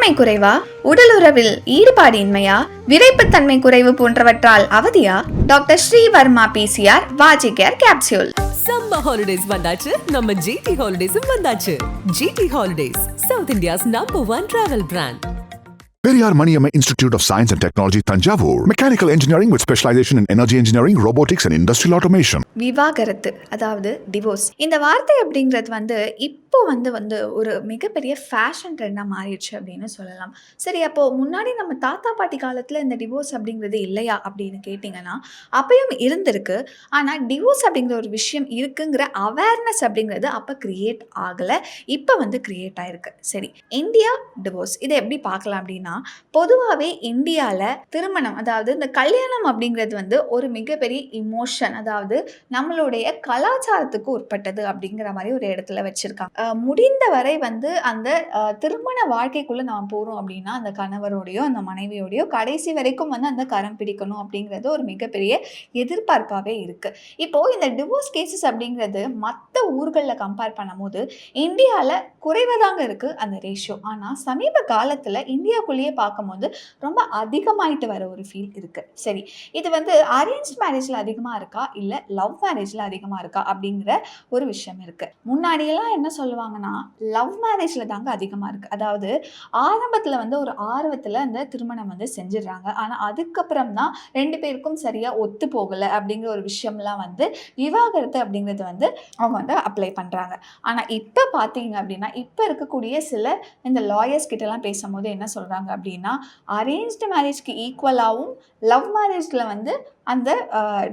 பொறுமை குறைவா, உடலுறவில் ஈடுபாடின்மையா, விரைப்புத்தன்மை குறைவு போன்றவற்றால் அவதியா? டாக்டர் ஸ்ரீவர்மா பிசிஆர் வாஜிகேர் கேப்சூல். சம்மர் ஹாலிடேஸ் வந்தாச்சு, நம்ம ஜிடி ஹாலிடேஸும் வந்தாச்சு. GT holidays, South India's #1 travel brand. Periyar Maniamma Institute of Science and Technology, Tanjavur. Mechanical engineering with specialization in energy engineering, robotics and industrial automation. விவாகரத்து, அதாவது divorce. இந்த வார்த்தை அப்படிங்கிறது இப்போ வந்து ஒரு மிகப்பெரிய ஃபேஷன் ட்ரெண்டாக மாறிடுச்சு அப்படின்னு சொல்லலாம். சரி, அப்போது முன்னாடி நம்ம தாத்தா பாட்டி காலத்தில் இந்த டிவோர்ஸ் அப்படிங்கிறது இல்லையா அப்படின்னு கேட்டிங்கன்னா, அப்பயும் இருந்திருக்கு. ஆனால் டிவோர்ஸ் அப்படிங்கிற ஒரு விஷயம் இருக்குங்கிற அவேர்னஸ் அப்படிங்கிறது அப்போ கிரியேட் ஆகலை. இப்போ கிரியேட் ஆகிருக்கு. சரி, இந்தியா டிவோர்ஸ் இதை எப்படி பார்க்கலாம் அப்படின்னா, பொதுவாகவே இந்தியாவில் திருமணம், அதாவது இந்த கல்யாணம் அப்படிங்கிறது ஒரு மிகப்பெரிய இமோஷன், அதாவது நம்மளுடைய கலாச்சாரத்துக்கு உட்பட்டது அப்படிங்கிற மாதிரி ஒரு இடத்துல வச்சிருக்காங்க. முடிந்த வரை அந்த திருமண வாழ்க்கைக்குள்ள நம்ம போறோம் அப்படின்னா அந்த கணவரோடையோ அந்த மனைவியோடையோ கடைசி வரைக்கும் அந்த கரம் பிடிக்கணும் அப்படிங்கிறது ஒரு மிகப்பெரிய எதிர்பார்ப்பாகவே இருக்கு. இப்போ இந்த டிவோர்ஸ் கேசஸ் அப்படிங்கிறது மற்ற ஊர்களில் கம்பேர் பண்ணும்போது இந்தியாவில் குறைவதாங்க இருக்கு அந்த ரேஷியோ. ஆனால் சமீப காலத்தில் இந்தியாவுக்குள்ளேயே பார்க்கும்போது ரொம்ப அதிகமாயிட்டு வர ஒரு ஃபீல் இருக்கு. சரி, இது அரேஞ்ச் மேரேஜ்ல அதிகமாக இருக்கா இல்லை லவ் மேரேஜ்ல அதிகமாக இருக்கா அப்படிங்கிற ஒரு விஷயம் இருக்கு. முன்னாடியெல்லாம் என்ன சொல்லுவாங்கன்னா, லவ் மேரேஜ்ல தாங்க அதிகமாக இருக்கு. அதாவது ஆரம்பத்தில் ஒரு ஆர்வத்தில் அந்த திருமணம் செஞ்சிடறாங்க. ஆனால் அதுக்கப்புறம் தான் ரெண்டு பேருக்கும் சரியா ஒத்து போகலை அப்படிங்கிற ஒரு விஷயம்லாம் விவாகரத்து அப்படிங்கிறது அவங்க அப்ளை பண்றாங்க. ஆனால் இப்போ பார்த்தீங்க அப்படின்னா, இப்போ இருக்கக்கூடிய சில இந்த லாயர்ஸ் கிட்டலாம் பேசும்போது என்ன சொல்றாங்க அப்படின்னா, அரேஞ்ச்டு மேரேஜ்க்கு ஈக்குவலாகவும் லவ் மேரேஜ்ல அந்த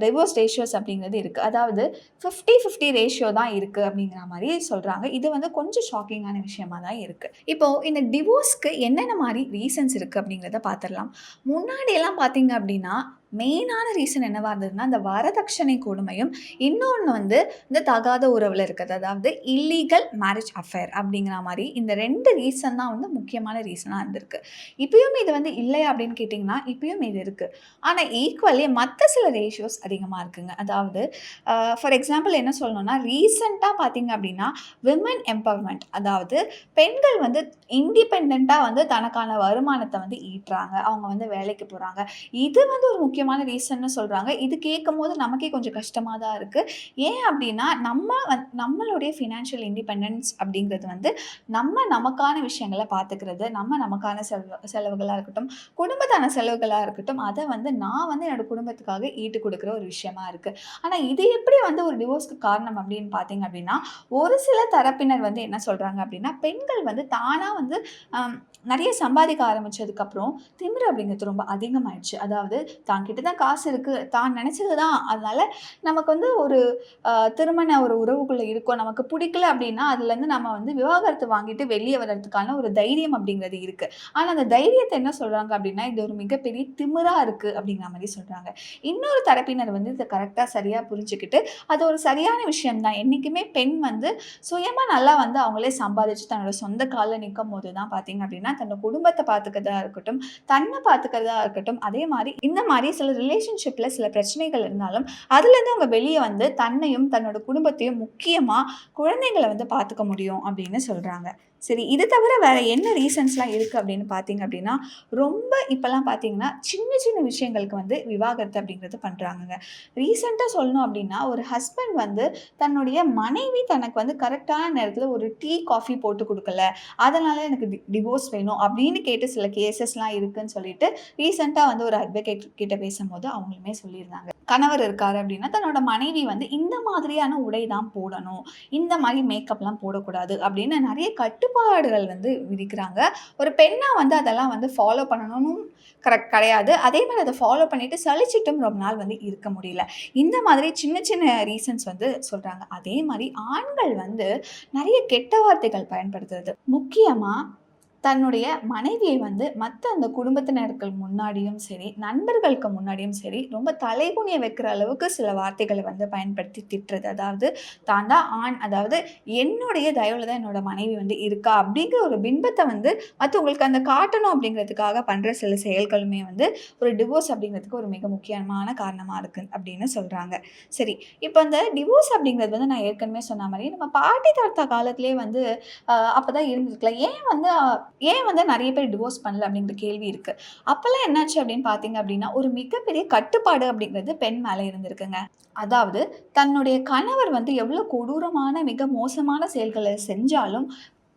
டிவோர்ஸ் ரேஷியோஸ் அப்படிங்கிறது இருக்குது. அதாவது 50-50 ரேஷியோ தான் இருக்குது அப்படிங்கிற மாதிரி சொல்கிறாங்க. இது கொஞ்சம் ஷாக்கிங்கான விஷயமா தான் இருக்குது. இப்போது இந்த டிவோர்ஸ்க்கு என்னென்ன மாதிரி ரீசன்ஸ் இருக்குது அப்படிங்கிறத பார்த்துடலாம். முன்னாடியெல்லாம் பார்த்தீங்க அப்படின்னா மெயினான ரீசன் என்னவாக இருந்ததுன்னா, இந்த வரதட்சணை கொடுமையும், இன்னொன்று இந்த தகாத உறவில் இருக்கிறது, அதாவது இல்லீகல் மேரேஜ் அஃபேர் அப்படிங்கிற மாதிரி இந்த ரெண்டு ரீசன் தான் முக்கியமான ரீசனாக இருந்திருக்கு. இப்பயும் இது இல்லையா அப்படின்னு கேட்டிங்கன்னா, இப்பயும் இது இருக்குது. ஆனால் ஈக்குவலி மற்ற சில ரேஷியோஸ் அதிகமாக இருக்குங்க. அதாவது ஃபார் எக்ஸாம்பிள் என்ன சொல்லணும்னா, ரீசெண்டாக பார்த்தீங்க அப்படின்னா விமன் எம்பவர்மெண்ட், அதாவது பெண்கள் இண்டிபெண்ட்டாக தனக்கான வருமானத்தை ஈட்டுறாங்க, அவங்க வேலைக்கு போகிறாங்க. இது ஒரு முக்கியமான ரீசன்னு சொல்கிறாங்க. இது கேட்கும் போது நமக்கே கொஞ்சம் கஷ்டமாக தான் இருக்குது. ஏன் அப்படின்னா, நம்மளுடைய ஃபினான்ஷியல் இண்டிபெண்டன்ஸ் அப்படிங்கிறது நமக்கான விஷயங்களை பார்த்துக்கிறது, நமக்கான செலவுகளாக இருக்கட்டும், குடும்பத்தான செலவுகளாக இருக்கட்டும், அதை நான் என்னோட குடும்பத்துக்காக ஈட்டு கொடுக்குற ஒரு விஷயமா இருக்குது. ஆனால் இது எப்படி ஒரு டிவோர்ஸ்க்கு காரணம் அப்படின்னு பார்த்தீங்க அப்படின்னா, ஒரு சில தரப்பினர் என்ன சொல்கிறாங்க அப்படின்னா, பெண்கள் தானாக நிறைய சம்பாதிக்க ஆரம்பித்ததுக்கப்புறம் திமிரு அப்படிங்கிறது ரொம்ப அதிகமாகிடுச்சு. அதாவது கிட்ட தான் காசு இருக்குது, தான் நினச்சது தான், அதனால் நமக்கு ஒரு திருமண ஒரு உறவுக்குள்ளே இருக்கோம், நமக்கு பிடிக்கல அப்படின்னா அதுலேருந்து நம்ம விவாகரத்து வாங்கிட்டு வெளியே வர்றதுக்கான ஒரு தைரியம் அப்படிங்கிறது இருக்குது. ஆனால் அந்த தைரியத்தை என்ன சொல்கிறாங்க அப்படின்னா, இது ஒரு மிகப்பெரிய திமிராக இருக்குது அப்படிங்கிற மாதிரி சொல்கிறாங்க. இன்னொரு தரப்பினர் இதை கரெக்டாக சரியாக புரிஞ்சுக்கிட்டு அது ஒரு சரியான விஷயம் தான். என்றைக்குமே பெண் சுயமாக நல்லா அவங்களே சம்பாதிச்சு தன்னோட சொந்த காலில் நிற்கும் போது தான் பார்த்தீங்க அப்படின்னா தன்னோட குடும்பத்தை பார்த்துக்கிறதா இருக்கட்டும், தன்னை பார்த்துக்கிறதா இருக்கட்டும், அதே மாதிரி இந்த மாதிரி சில ரிலேஷன்ஷிப்பில் சில பிரச்சனைகள் இருந்தாலும் அதுலேருந்து அவங்க வெளியே தன்னையும் தன்னோட குடும்பத்தையும் முக்கியமாக குழந்தைங்களை பார்த்துக்க முடியும் அப்படின்னு சொல்கிறாங்க. சரி, இது தவிர வேறு என்ன ரீசன்ஸ்லாம் இருக்குது அப்படின்னு பார்த்தீங்க அப்படின்னா, ரொம்ப இப்போல்லாம் பார்த்தீங்கன்னா சின்ன சின்ன விஷயங்களுக்கு விவாகரத்து அப்படிங்கிறது பண்ணுறாங்கங்க. ரீசெண்டாக சொல்லணும் அப்படின்னா, ஒரு ஹஸ்பண்ட் தன்னுடைய மனைவி தனக்கு கரெக்டான நேரத்தில் ஒரு டீ காஃபி போட்டு கொடுக்கல, அதனால் எனக்கு டிவோர்ஸ் வேணும் அப்படின்னு கேட்டு சில கேசஸ்லாம் இருக்குதுன்னு சொல்லிட்டு ரீசெண்டாக ஒரு அட்வொகேட் கிட்ட பேசும்போது அவங்களுமே சொல்லியிருந்தாங்க. கணவர் இருக்காரு அப்படின்னா தன்னோட மனைவி இந்த மாதிரியான உடை தான் போடணும், இந்த மாதிரி மேக்கப்லாம் போடக்கூடாது அப்படின்னு நிறைய கட்டுப்பாடுகள் விதிக்கிறாங்க. ஒரு பெண்ணாக அதெல்லாம் ஃபாலோ பண்ணணும்னு கிடையாது. அதே மாதிரி அதை ஃபாலோ பண்ணிட்டு சலிச்சிட்டும் ரொம்ப நாள் இருக்க முடியல. இந்த மாதிரி சின்ன சின்ன ரீசன்ஸ் சொல்கிறாங்க. அதே மாதிரி ஆண்கள் நிறைய கெட்ட வார்த்தைகள் பயன்படுத்துறது, முக்கியமாக தன்னுடைய மனைவியை மற்ற அந்த குடும்பத்தினர்கள் முன்னாடியும் சரி, நண்பர்களுக்கு முன்னாடியும் சரி, ரொம்ப தலைகுனிய வைக்கிற அளவுக்கு சில வார்த்தைகளை பயன்படுத்தி திட்டுறது. அதாவது தான் தான் ஆண், அதாவது என்னுடைய தயவுல தான் என்னோட மனைவி இருக்கா அப்படிங்கிற ஒரு பிம்பத்தை மற்றவங்களுக்கு காட்டணும் அப்படிங்கிறதுக்காக பண்ணுற சில செயல்களுமே ஒரு டிவோர்ஸ் அப்படிங்கிறதுக்கு ஒரு மிக முக்கியமான காரணமாக இருக்குது அப்படின்னு சொல்கிறாங்க. சரி, இப்போ அந்த டிவோர்ஸ் அப்படிங்கிறது நான் ஏற்கனவே சொன்ன மாதிரி நம்ம பாட்டி தாத்தா காலத்திலே அப்போ தான் இருந்திருக்கலாம். ஏன் ஏன் வந்து நெறைய பேர் டிவோர்ஸ் பண்ணல அப்படிங்கிற கேள்வி இருக்கு. அப்பல்லாம் என்னாச்சு அப்படின்னு பார்த்தீங்க அப்படின்னா, ஒரு மிகப்பெரிய கட்டுப்பாடு அப்படிங்கிறது பெண் மேல இருந்திருக்குங்க. அதாவது தன்னுடைய கணவர் வந்து எவ்வளோ கொடூரமான, மிக மோசமான செயல்கள செஞ்சாலும்,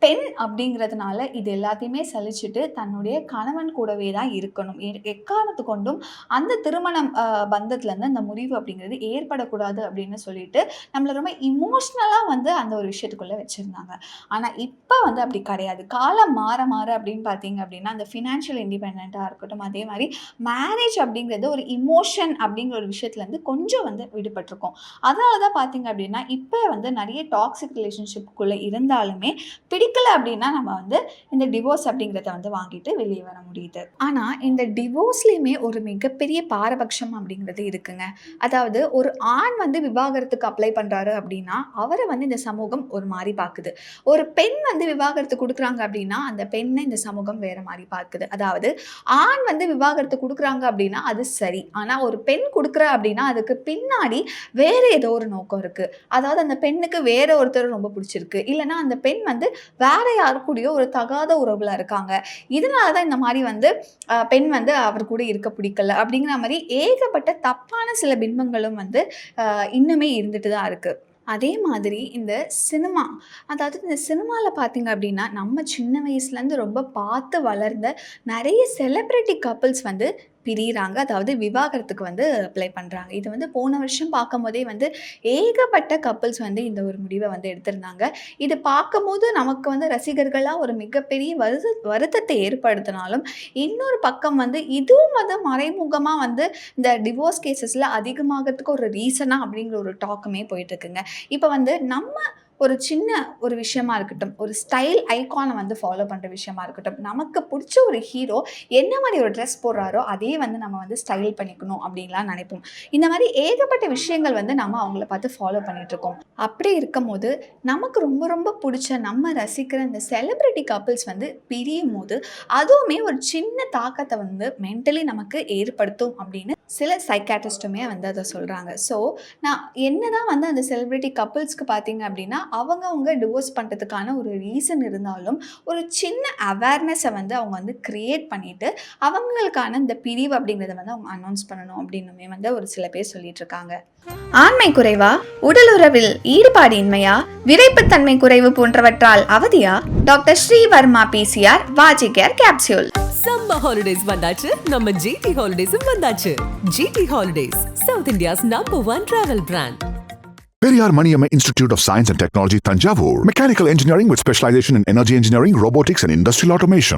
பெண் அப்படிங்கிறதுனால இது எல்லாத்தையுமே சலிச்சுட்டு தன்னுடைய கணவன் கூடவே தான் இருக்கணும். எக்காரணத்துக் கொண்டும் அந்த திருமணம் பந்தத்துலருந்து அந்த முறிவு அப்படிங்கிறது ஏற்படக்கூடாது அப்படின்னு சொல்லிட்டு, நம்மள ரொம்ப இமோஷனலா வந்து அந்த ஒரு விஷயத்துக்குள்ள வச்சிருந்தாங்க. ஆனா இப்ப வந்து அப்படி கிடையாது. காலம் மாற மாற அப்படின்னு பார்த்தீங்க அப்படின்னா, அந்த ஃபினான்ஷியல் இண்டிபெண்டன்ட்டா இருக்கட்டும், அதே மாரி மேரேஜ் அப்படிங்கிறது ஒரு இமோஷன் அப்படிங்கிற ஒரு விஷயத்துலருந்து கொஞ்சம் வந்து விடுபட்டுருக்கோம். அதனால தான் பார்த்தீங்க அப்படின்னா, இப்ப வந்து நெறைய டாக்ஸிக் ரிலேஷன்ஷிப்குள்ள இருந்தாலுமே பிடிக்கல அப்படின்னா நம்ம வந்து இந்த டிவோர்ஸ் அப்படிங்கிறத வந்து வாங்கிட்டு வெளிய வர முடியுது. ஆனா இந்த டிவோர்ஸ்லயுமே ஒரு மிகப்பெரிய பாரபட்சம் அப்படிங்கிறது இருக்குங்க. அதாவது ஒரு ஆண் வந்து விவாகரத்துக்கு அப்ளை பண்றாரு அப்படின்னா, அவர வந்து இந்த சமூகம் ஒரு மாரி பார்க்குது. ஒரு பெண் வந்து விவாகரத்து குடுக்குறாங்க அப்படின்னா, அந்த பெண்ண இந்த சமூகம் வேற மாரி பார்க்குது. அதாவது ஆண் வந்து விவாகரத்து குடுக்குறாங்க அப்படின்னா, அது சரி. ஆனா ஒரு பெண் குடுக்குறா அப்படின்னா, அதுக்கு பின்னாடி வேற ஏதோ ஒரு நோக்கம் இருக்கு. அதாவது அந்த பெண்ணுக்கு வேற ஒருத்தர ரொம்ப புடிச்சிருக்கு. இல்லன்னா அந்த பெண் வந்து வேற யாரு கூடயோ ஒரு தகாத உறவுல இருக்காங்க. இதனால தான் இந்த மாரி வந்து பெண் வந்து அவர் கூட இருக்க பிடிக்கல அப்படிங்கிற மாரி ஏகப்பட்ட தப்பான சில பிம்பங்களும் வந்து இன்னுமே இருந்துட்டு தான் இருக்கு. அதே மாதிரி இந்த சினிமா, அதாவது இந்த சினிமால பார்த்தீங்க அப்படின்னா, நம்ம சின்ன வயசுலேருந்து ரொம்ப பார்த்து வளர்ந்த நெறைய செலிபிரிட்டி கப்பிள்ஸ் வந்து பிரியிறாங்க. அதாவது விவாகரத்துக்கு வந்து அப்ளை பண்றாங்க. இது வந்து போன வருஷம் பார்க்கும்போதே வந்து ஏகப்பட்ட கப்பிள்ஸ் வந்து இந்த ஒரு முடிவ வந்து எடுத்திருந்தாங்க. இது பார்க்கும்போது நமக்கு வந்து ரசிகர்களா ஒரு மிகப்பெரிய வருத்தத்தை ஏற்படுத்தினாலும், இன்னொரு பக்கம் வந்து இதுவும் வந்து மறைமுகமா வந்து இந்த டிவோர்ஸ் கேஸஸ்ல அதிகமாகறதுக்கு ஒரு ரீசனா அப்படிங்கிற ஒரு டாக்குமே போயிட்டுருக்குங்க. இப்ப வந்து நம்ம ஒரு சின்ன ஒரு விஷயமா இருக்கட்டும், ஒரு ஸ்டைல் ஐகான வந்து ஃபாலோ பண்ற விஷயமா இருக்கட்டும், நமக்கு புடிச்ச ஒரு ஹீரோ என்ன மாரி ஒரு ட்ரெஸ் போடுறாரோ, அதே வந்து நம்ம வந்து ஸ்டைல் பண்ணிக்கணும் அப்படின்லாம் நெனைப்போம். இந்த மாரி ஏகப்பட்ட விஷயங்கள் வந்து நம்ம அவங்கள பார்த்து ஃபாலோ பண்ணிட்டுருக்கோம். அப்படி இருக்கும்போது, நமக்கு ரொம்ப ரொம்ப புடிச்ச, நம்ம ரசிக்கிற இந்த செலிபிரிட்டி கப்பிள்ஸ் வந்து பிரியும்போது, அதுவுமே ஒரு சின்ன தாக்கத்த வந்து மென்டலி நமக்கு ஏற்படுத்தும் அப்படின்னு சில சைக்காட்ரிஸ்ட்டுமே வந்து அத சொல்றாங்க. ஸோ, நான் என்னதான் வந்து அந்த செலிபிரிட்டி கப்பிள்ஸ்க்கு பார்த்தீங்க அப்படின்னா, அவங்க டிவோர்ஸ் பண்றதுக்கான ஒரு ரீசன் இருந்தாலும், ஒரு சின்ன அவேர்னஸ வந்து அவங்க வந்து கிரியேட் பண்ணிட்டு, அவங்களுக்கான இந்த பிரிவு அப்படிங்கிறத வந்து அவங்க அனௌன்ஸ் பண்ணணும் அப்படின்னுமே வந்து ஒரு சில பேர் சொல்லிட்டுருக்காங்க. ஆண்மை குறைவா, உடலுறவில் ஈடுபாடு இன்மையா, விரைப்புத்தன்மை குறைவு போன்றவற்றால் அவதியா? டாக்டர் ஸ்ரீவர்மா பிசிஆர் வாஜிகேர் கேப்சூல். சம்மர் ஹாலிடேஸ் வந்தாச்சு, நம்ம ஜிடி ஹாலிடேஸும் வந்தாச்சு. GT holidays, South India's #1 travel brand. Periyar Maniamma Institute of Science and Technology, Tanjavur. Mechanical engineering with specialization in energy engineering, robotics and industrial automation.